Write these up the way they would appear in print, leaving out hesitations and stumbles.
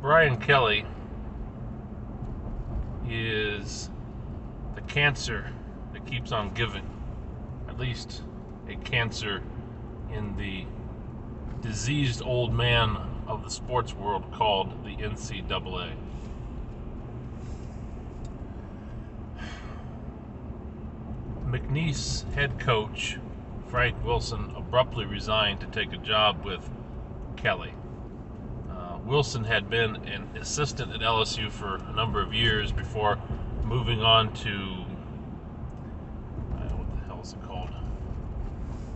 Brian Kelly is the cancer that keeps on giving. At least a cancer in the diseased old man of the sports world called the NCAA. McNeese head coach Frank Wilson abruptly resigned to take a job with Kelly. Wilson had been an assistant at LSU for a number of years before moving on to, what the hell is it called?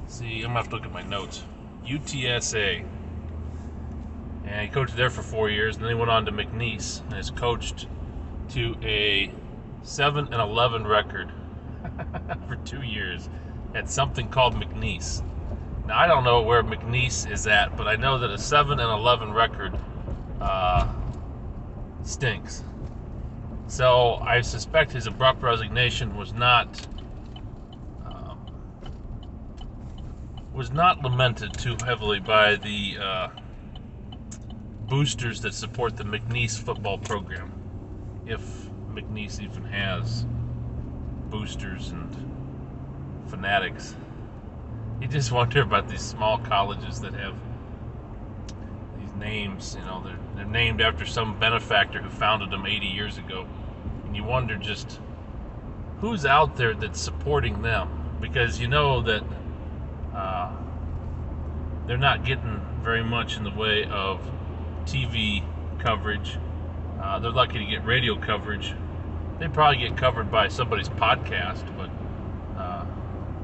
See, I'm going to have to look at my notes. UTSA. And he coached there for 4 years, and then he went on to McNeese and has coached to a 7-11 record for 2 years at something called McNeese. Now, I don't know where McNeese is at, but I know that a 7-11 record stinks. So I suspect his abrupt resignation was not lamented too heavily by the boosters that support the McNeese football program, if McNeese even has boosters and fanatics. You just wonder about these small colleges that have these names. You know, they're named after some benefactor who founded them 80 years ago, and you wonder just who's out there that's supporting them, because you know that they're not getting very much in the way of TV coverage. They're lucky to get radio coverage. They probably get covered by somebody's podcast, but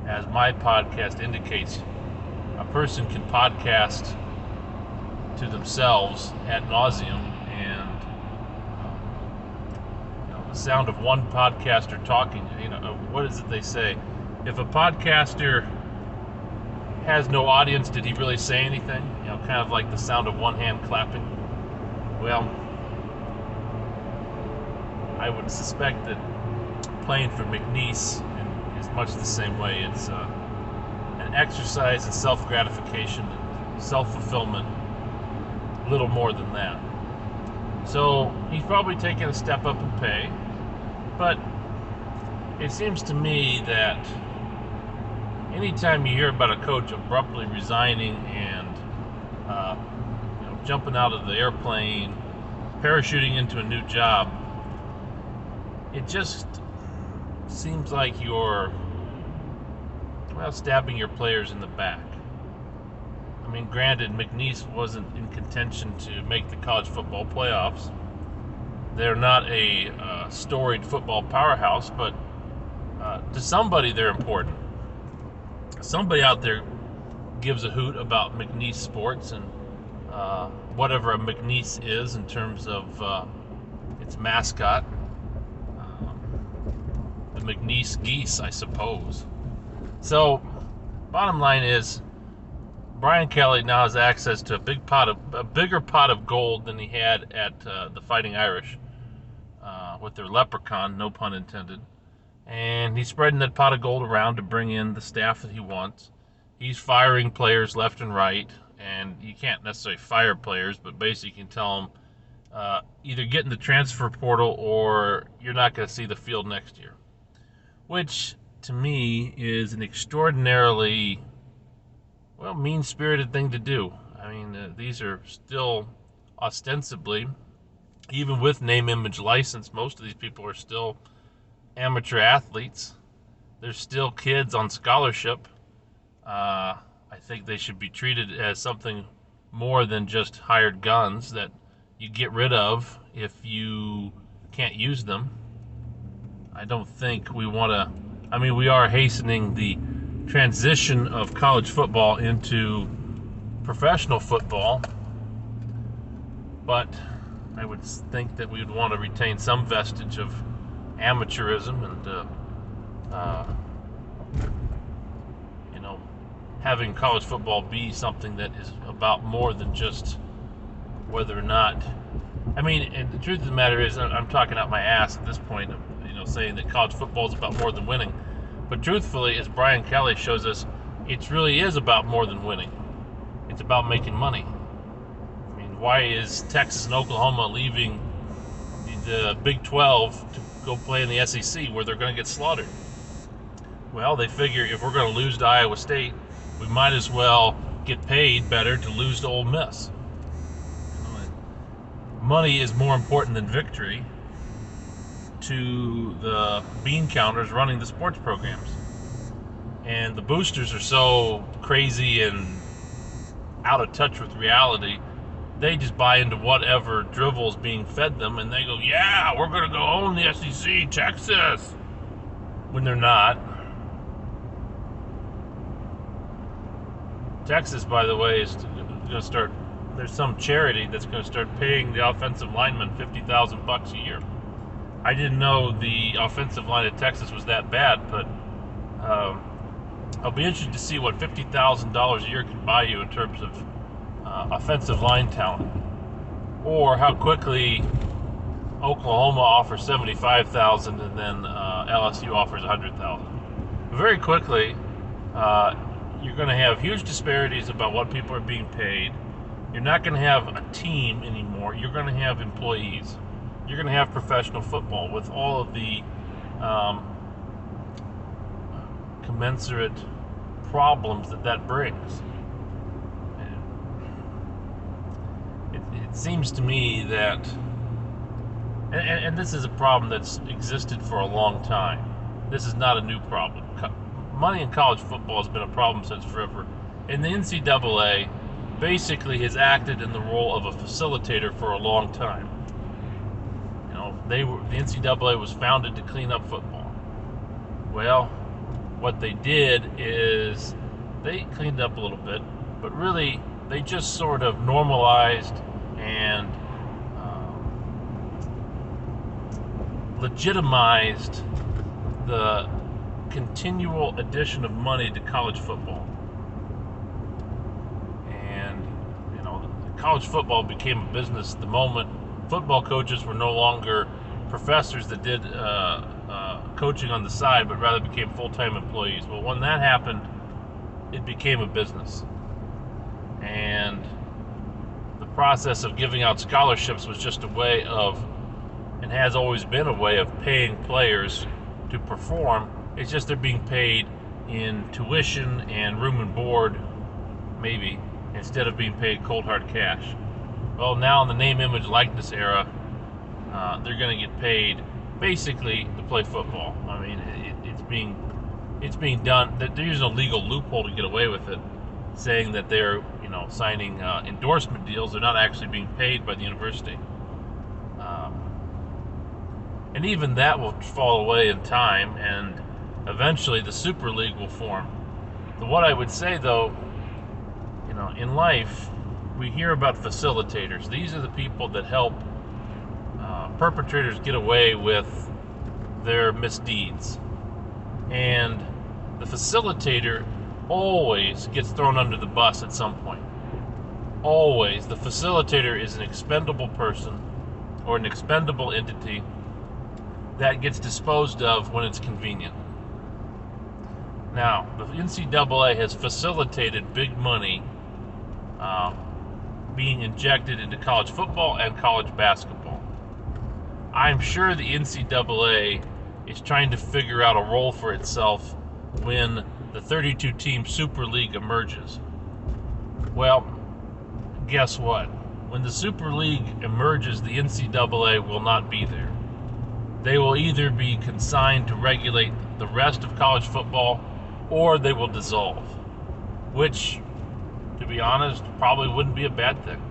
as my podcast indicates, a person can podcast to themselves ad nauseum, and the sound of one podcaster talking, what is it they say? If a podcaster has no audience, did he really say anything? Kind of like the sound of one hand clapping. Well, I would suspect that playing for McNeese is much the same way. It's an exercise in self-gratification and self-fulfillment, little more than that. So he's probably taken a step up in pay, but it seems to me that anytime you hear about a coach abruptly resigning and jumping out of the airplane, parachuting into a new job, it just seems like you're, stabbing your players in the back. I mean, granted, McNeese wasn't in contention to make the college football playoffs. They're not a storied football powerhouse, but to somebody they're important. Somebody out there gives a hoot about McNeese sports and whatever a McNeese is in terms of its mascot. The McNeese geese, I suppose. So, bottom line is, Brian Kelly now has access to a bigger pot of gold than he had at the Fighting Irish with their leprechaun, no pun intended. And he's spreading that pot of gold around to bring in the staff that he wants. He's firing players left and right, and you can't necessarily fire players, but basically you can tell them either get in the transfer portal or you're not going to see the field next year. Which, to me, is an extraordinarily, mean-spirited thing to do. I mean, these are still ostensibly, even with name, image, license, most of these people are still amateur athletes. They're still kids on scholarship. I think they should be treated as something more than just hired guns that you get rid of if you can't use them. I don't think we want to, we are hastening the transition of college football into professional football, but I would think that we would want to retain some vestige of amateurism and having college football be something that is about more than just whether or not, and the truth of the matter is, I'm talking out my ass at this point, saying that college football is about more than winning, but truthfully, as Brian Kelly shows us, it really is about more than winning. It's about making money. why is Texas and Oklahoma leaving the Big 12 to go play in the SEC where they're going to get slaughtered? Well, they figure if we're going to lose to Iowa State, we might as well get paid better to lose to Ole Miss. Money is more important than victory to the bean counters running the sports programs. And the boosters are so crazy and out of touch with reality, they just buy into whatever drivel is being fed them, and they go, yeah, we're going to go own the SEC, Texas, when they're not. Texas, by the way, is going to start, there's some charity that's going to start paying the offensive linemen $50,000 a year. I didn't know the offensive line at Texas was that bad, but I'll be interested to see what $50,000 a year can buy you in terms of offensive line talent, or how quickly Oklahoma offers $75,000 and then LSU offers $100,000. Very quickly, you're going to have huge disparities about what people are being paid. You're not going to have a team anymore. You're going to have employees. You're going to have professional football with all of the commensurate problems that brings. It seems to me that, and this is a problem that's existed for a long time. This is not a new problem. Money in college football has been a problem since forever. And the NCAA basically has acted in the role of a facilitator for a long time. You know, the NCAA was founded to clean up football. Well, what they did is they cleaned up a little bit, but really they just sort of normalized and legitimized the continual addition of money to college football. And, you know, college football became a business the moment football coaches were no longer professors that did coaching on the side, but rather became full-time employees. Well, when that happened, it became a business. And the process of giving out scholarships was just a way of, and has always been a way of, paying players to perform. It's just they're being paid in tuition and room and board, maybe, instead of being paid cold hard cash. Well, now in the name, image, likeness era, they're going to get paid basically to play football. I mean, it's being done. They're using a legal loophole to get away with it, saying that they're, you know, signing endorsement deals. They're not actually being paid by the university. And even that will fall away in time, and eventually the Super League will form. So what I would say, though, you know, in life, we hear about facilitators. These are the people that help perpetrators get away with their misdeeds. And the facilitator always gets thrown under the bus at some point. Always. The facilitator is an expendable person or an expendable entity that gets disposed of when it's convenient. Now, the NCAA has facilitated big money being injected into college football and college basketball. I'm sure the NCAA is trying to figure out a role for itself when the 32-team Super League emerges. Well, guess what? When the Super League emerges, the NCAA will not be there. They will either be consigned to regulate the rest of college football, or they will dissolve, which, to be honest, probably wouldn't be a bad thing.